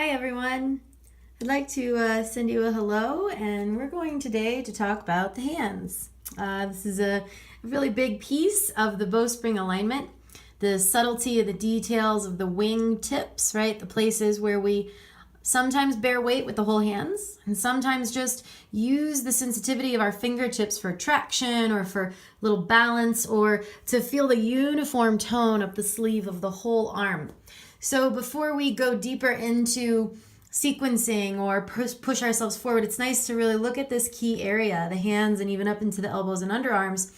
Hi everyone. I'd like to send you a hello, and we're going today to talk about the hands. This is a really big piece of the bowspring alignment, the subtlety of the details of the wing tips, right? The places where we sometimes bear weight with the whole hands and sometimes just use the sensitivity of our fingertips for traction or for little balance or to feel the uniform tone of the sleeve of the whole arm. So before we go deeper into sequencing or push ourselves forward, it's nice to really look at this key area, the hands and even up into the elbows and underarms,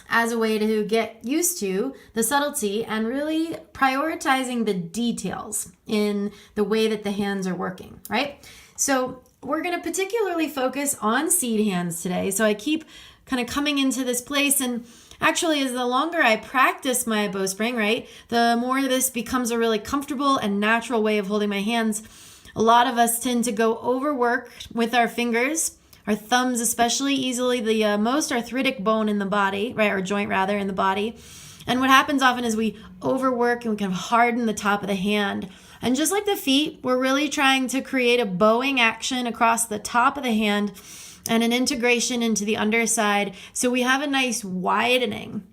as a way to get used to the subtlety and really prioritizing the details in the way that the hands are working, right? So we're going to particularly focus on seed hands today. So I keep kind of coming into this place, and actually, as the longer I practice my bowspring, right, the more this becomes a really comfortable and natural way of holding my hands. A lot of us tend to go overwork with our fingers, our thumbs especially, easily the most arthritic bone in the body, right, or joint rather, in the body. And what happens often is we overwork and we kind of harden the top of the hand. And just like the feet, we're really trying to create a bowing action across the top of the hand and an integration into the underside, so we have a nice widening.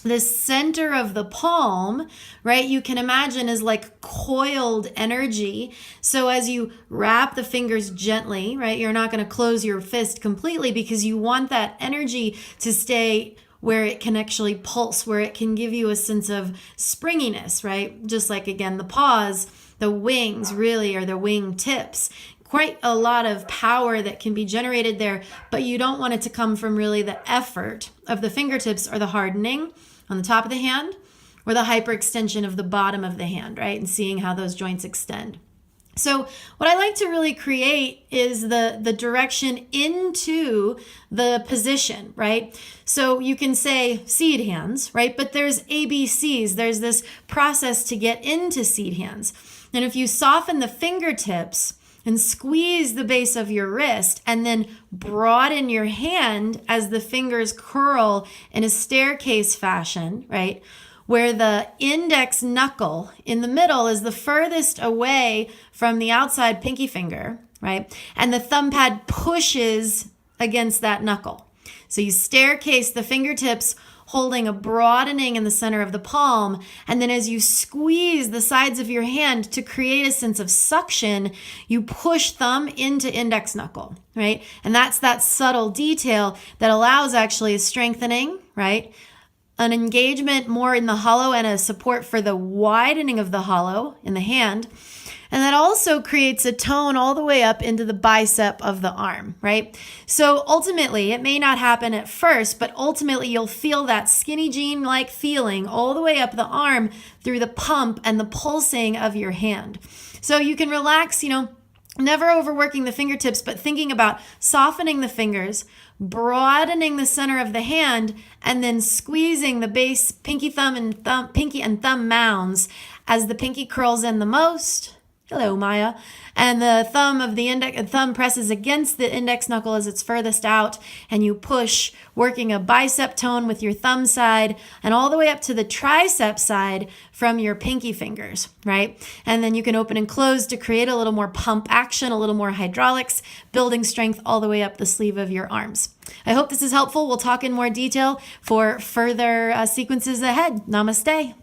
The center of the palm, right, you can imagine is like coiled energy. So as you wrap the fingers gently, right, you're not going to close your fist completely because you want that energy to stay where it can actually pulse, where it can give you a sense of springiness, right? Just like, again, the paws, the wings really are the wing tips. Quite a lot of power that can be generated there, but you don't want it to come from really the effort of the fingertips or the hardening on the top of the hand or the hyperextension of the bottom of the hand, right? And seeing how those joints extend. So what I like to really create is the direction into the position, right? So you can say seed hands, right? But there's ABCs. There's this process to get into seed hands. And if you soften the fingertips and squeeze the base of your wrist and then broaden your hand as the fingers curl in a staircase fashion, right? Where the index knuckle in the middle is the furthest away from the outside pinky finger, right? And the thumb pad pushes against that knuckle. So you staircase the fingertips, holding a broadening in the center of the palm. And then as you squeeze the sides of your hand to create a sense of suction, you push thumb into index knuckle, right? And that's that subtle detail that allows actually a strengthening, right? An engagement more in the hollow and a support for the widening of the hollow in the hand. And that also creates a tone all the way up into the bicep of the arm, right? So ultimately, it may not happen at first, but ultimately you'll feel that skinny jean-like feeling all the way up the arm through the pump and the pulsing of your hand. So you can relax, never overworking the fingertips, but thinking about softening the fingers, broadening the center of the hand, and then squeezing the base pinky and thumb mounds as the pinky curls in the most. Hello, Maya. And the thumb presses against the index knuckle as it's furthest out, and you push, working a bicep tone with your thumb side and all the way up to the tricep side from your pinky fingers, right? And then you can open and close to create a little more pump action, a little more hydraulics, building strength all the way up the sleeve of your arms. I hope this is helpful. We'll talk in more detail for further sequences ahead. Namaste.